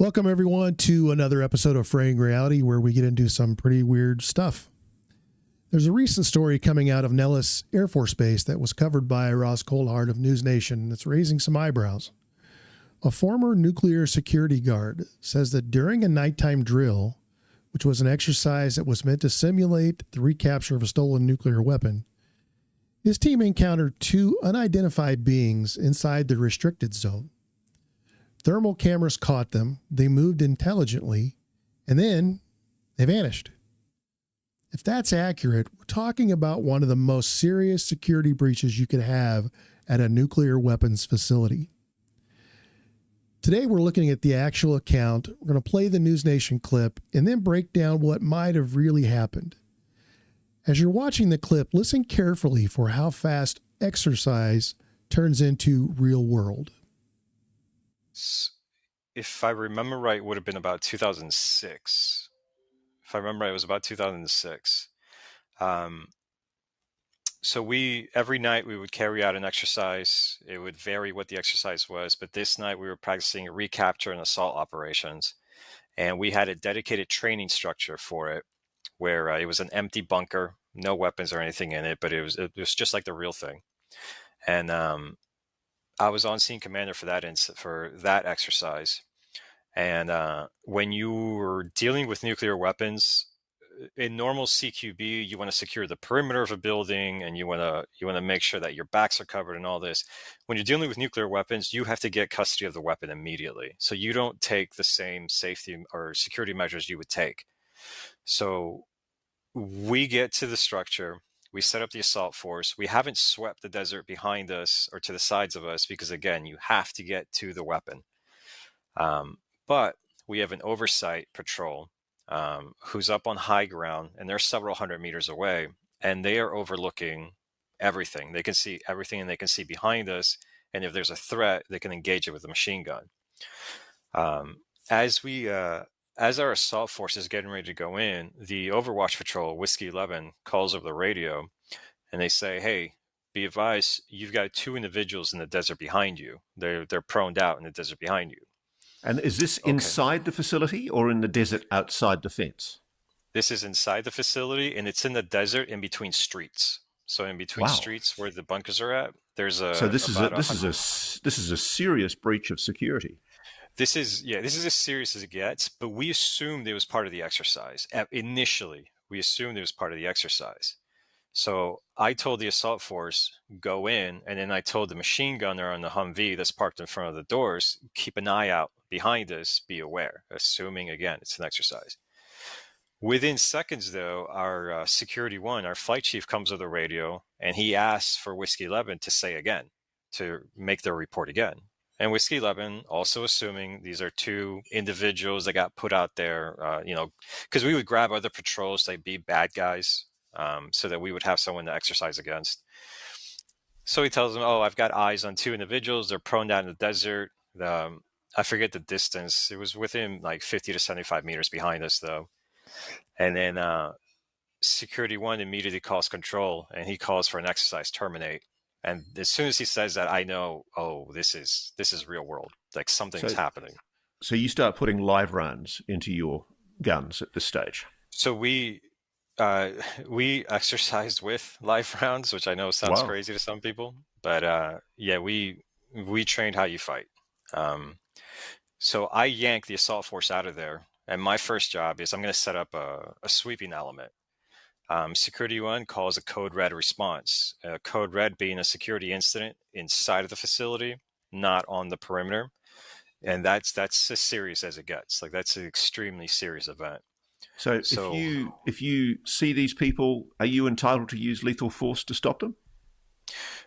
Welcome, everyone, to another episode of Fraying Reality, where we get into some pretty weird stuff. There's a recent story coming out of Nellis Air Force Base that was covered by Ross Coldhart of News Nation that's raising some eyebrows. A former nuclear security guard says that during a nighttime drill, which was an exercise that was meant to simulate the recapture of a stolen nuclear weapon, his team encountered two unidentified beings inside the restricted zone. Thermal cameras caught them, they moved intelligently, and then they vanished. If that's accurate, we're talking about one of the most serious security breaches you could have at a nuclear weapons facility. Today we're looking at the actual account. We're going to play the News Nation clip and then break down what might have really happened. As you're watching the clip, listen carefully for how fast exercise turns into real world. If I remember right, it would have been about 2006. If I remember right, it was about 2006. So every night we would carry out an exercise. It would vary what the exercise was, but this night we were practicing recapture and assault operations. And we had a dedicated training structure for it, where it was an empty bunker, no weapons or anything in it, but it was just like the real thing. And I was on scene commander for that exercise. And when you were dealing with nuclear weapons, in normal CQB, you want to secure the perimeter of a building, and you want to make sure that your backs are covered and all this. When you're dealing with nuclear weapons, you have to get custody of the weapon immediately. So you don't take the same safety or security measures you would take. So we get to the structure. We set up the assault force. We haven't swept the desert behind us or to the sides of us because, again, you have to get to the weapon. But we have an oversight patrol who's up on high ground, and they're several hundred meters away, and they are overlooking everything. They can see everything, and they can see behind us. And if there's a threat, they can engage it with a machine gun. As our assault force is getting ready to go in, the Overwatch Patrol, Whiskey 11, calls over the radio, and they say, "Hey, be advised, you've got two individuals in the desert behind you. They're proned out in the desert behind you." And is this inside the facility or in the desert outside the fence? This is inside the facility, and it's in the desert in between streets. So in between streets where the bunkers are at, there's a. So this is a serious breach of security. This is as serious as it gets, but we assumed it was part of the exercise. Initially, we assumed it was part of the exercise. So I told the assault force, go in, and then I told the machine gunner on the Humvee that's parked in front of the doors, keep an eye out behind us, be aware, assuming, again, it's an exercise. Within seconds, though, our Security 1, our flight chief, comes over the radio, and he asks for Whiskey 11 to say again, to make their report again. And Whiskey 11, also assuming these are two individuals that got put out there, because we would grab other patrols, they'd be bad guys, so that we would have someone to exercise against. So he tells them, I've got eyes on two individuals. They're prone down in the desert. I forget the distance. It was within like 50 to 75 meters behind us, though. And then Security 1 immediately calls control, and he calls for an exercise terminate. And as soon as he says that, I know, this is real world. Like something's happening. So you start putting live rounds into your guns at this stage. So we exercised with live rounds, which I know sounds crazy to some people, but we trained how you fight. So I yanked the assault force out of there, and my first job is I'm going to set up a sweeping element. Security 1 calls a code red response. Code red being a security incident inside of the facility, not on the perimeter, and that's as serious as it gets. Like that's an extremely serious event. So if you see these people, are you entitled to use lethal force to stop them?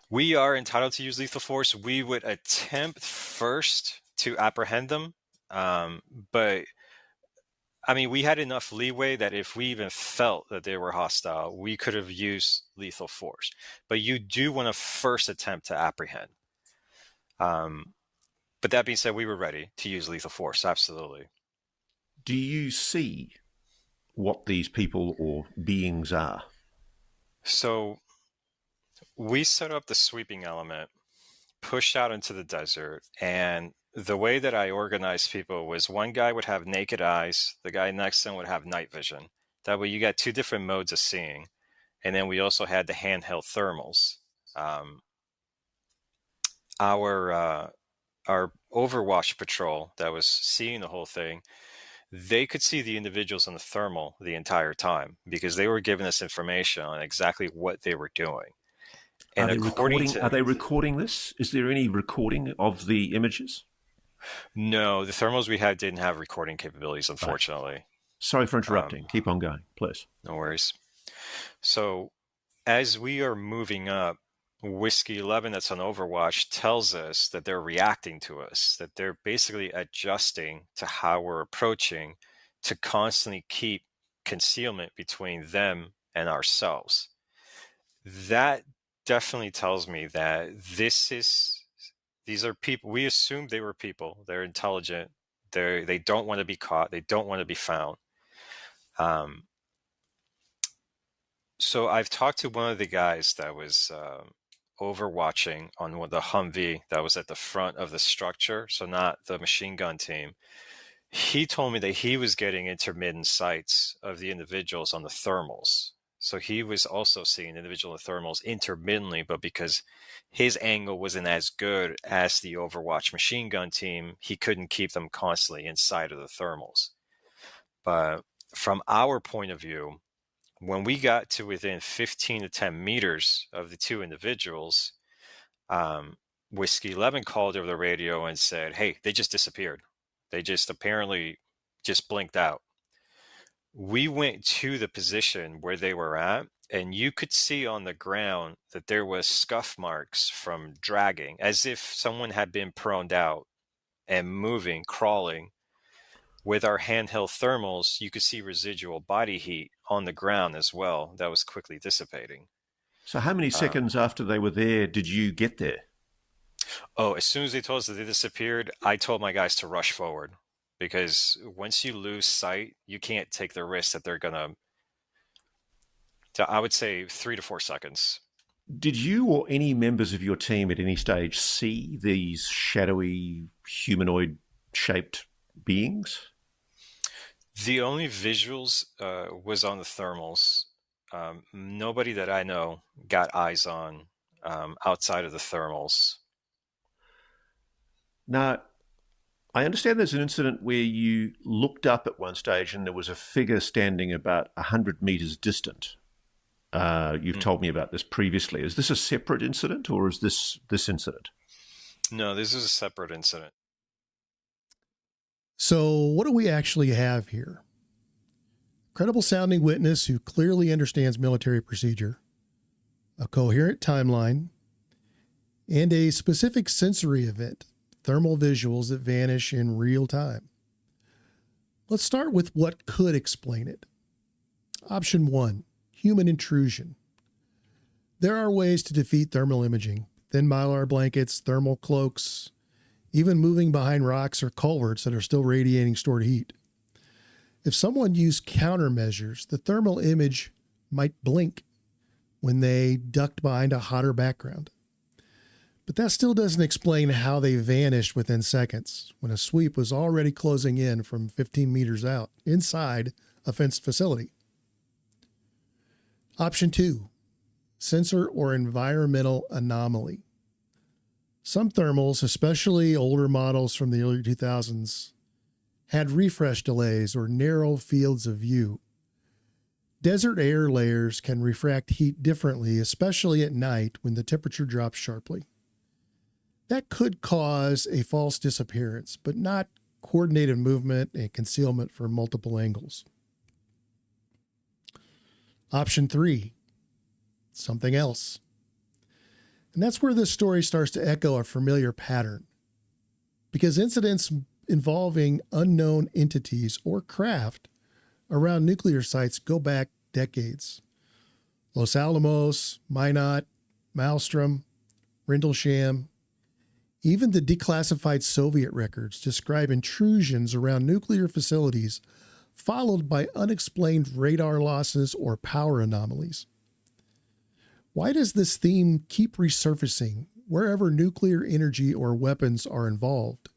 We are entitled to use lethal force. We would attempt first to apprehend them, but I mean, we had enough leeway that if we even felt that they were hostile, we could have used lethal force. But you do want to first attempt to apprehend. But that being said, we were ready to use lethal force, absolutely. Do you see what these people or beings are? So we set up the sweeping element, pushed out into the desert, and the way that I organized people was one guy would have naked eyes, the guy next to him would have night vision. That way you got two different modes of seeing. And then we also had the handheld thermals. Our Overwatch patrol that was seeing the whole thing, they could see the individuals on the thermal the entire time because they were giving us information on exactly what they were doing. And are they recording this? Is there any recording of the images? No, the thermals we had didn't have recording capabilities, unfortunately. Right. Sorry for interrupting. Keep on going, please. No worries. So as we are moving up, Whiskey 11 that's on Overwatch tells us that they're reacting to us, that they're basically adjusting to how we're approaching to constantly keep concealment between them and ourselves. That definitely tells me that these are people. We assumed they were people. They're intelligent. They don't want to be caught. They don't want to be found. So I've talked to one of the guys that was overwatching on the Humvee that was at the front of the structure, so not the machine gun team. He told me that he was getting intermittent sights of the individuals on the thermals. So he was also seeing individual thermals intermittently, but because his angle wasn't as good as the Overwatch machine gun team, he couldn't keep them constantly inside of the thermals. But from our point of view, when we got to within 15 to 10 meters of the two individuals, Whiskey 11 called over the radio and said, hey, they just disappeared. They just apparently just blinked out. We went to the position where they were at, and you could see on the ground that there was scuff marks from dragging, as if someone had been proned out and moving, crawling. With our handheld thermals, you could see residual body heat on the ground as well. That was quickly dissipating. So how many seconds after they were there did you get there? Oh, as soon as they told us that they disappeared, I told my guys to rush forward. Because once you lose sight, you can't take the risk that they're going to, I would say 3 to 4 seconds. Did you or any members of your team at any stage see these shadowy humanoid-shaped beings? The only visuals was on the thermals. Nobody that I know got eyes on outside of the thermals. Now, I understand there's an incident where you looked up at one stage and there was a figure standing about 100 meters distant. You've told me about this previously. Is this a separate incident, or is this incident? No, this is a separate incident. So what do we actually have here? Credible sounding witness who clearly understands military procedure, a coherent timeline, and a specific sensory event, thermal visuals that vanish in real time. Let's start with what could explain it. Option 1, human intrusion. There are ways to defeat thermal imaging: thin mylar blankets, thermal cloaks, even moving behind rocks or culverts that are still radiating stored heat. If someone used countermeasures, the thermal image might blink when they ducked behind a hotter background. But that still doesn't explain how they vanished within seconds when a sweep was already closing in from 15 meters out inside a fenced facility. Option 2, sensor or environmental anomaly. Some thermals, especially older models from the early 2000s, had refresh delays or narrow fields of view. Desert air layers can refract heat differently, especially at night when the temperature drops sharply. That could cause a false disappearance, but not coordinated movement and concealment from multiple angles. Option 3, something else. And that's where this story starts to echo a familiar pattern. Because incidents involving unknown entities or craft around nuclear sites go back decades. Los Alamos, Minot, Maelstrom, Rendlesham, even the declassified Soviet records describe intrusions around nuclear facilities followed by unexplained radar losses or power anomalies. Why does this theme keep resurfacing wherever nuclear energy or weapons are involved?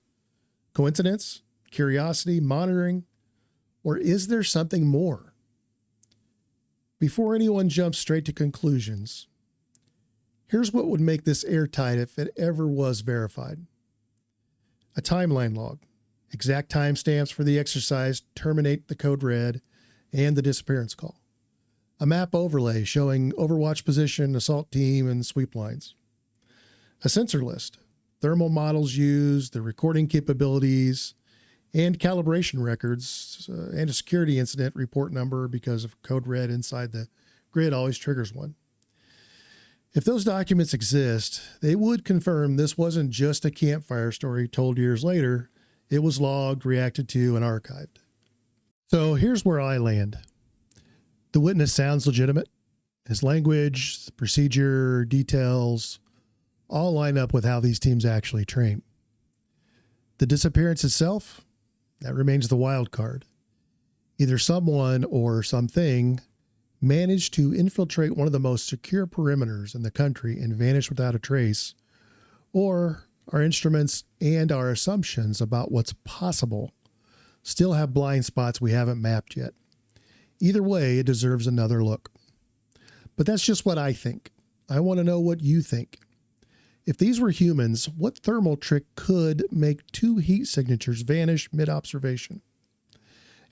Coincidence? Curiosity? Monitoring? Or is there something more? Before anyone jumps straight to conclusions, here's what would make this airtight if it ever was verified. A timeline log, exact timestamps for the exercise, terminate the code red, and the disappearance call. A map overlay showing Overwatch position, assault team, and sweep lines. A sensor list, thermal models used, the recording capabilities, and calibration records, and a security incident report number because of code red inside the grid always triggers one. If those documents exist, they would confirm this wasn't just a campfire story told years later. It was logged, reacted to, and archived. So here's where I land. The witness sounds legitimate. His language, the procedure, details, all line up with how these teams actually train. The disappearance itself, that remains the wild card. Either someone or something managed to infiltrate one of the most secure perimeters in the country and vanish without a trace, or our instruments and our assumptions about what's possible still have blind spots we haven't mapped yet. Either way, it deserves another look. But that's just what I think. I want to know what you think. If these were humans, what thermal trick could make two heat signatures vanish mid-observation?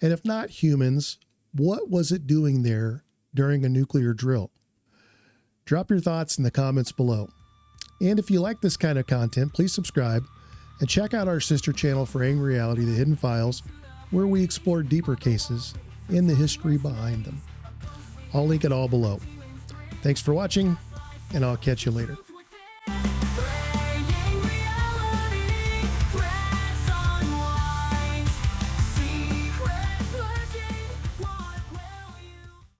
And if not humans, what was it doing there during a nuclear drill? Drop your thoughts in the comments below. And if you like this kind of content, please subscribe and check out our sister channel, Fraying Reality, The Hidden Files, where we explore deeper cases and the history behind them. I'll link it all below. Thanks for watching, and I'll catch you later.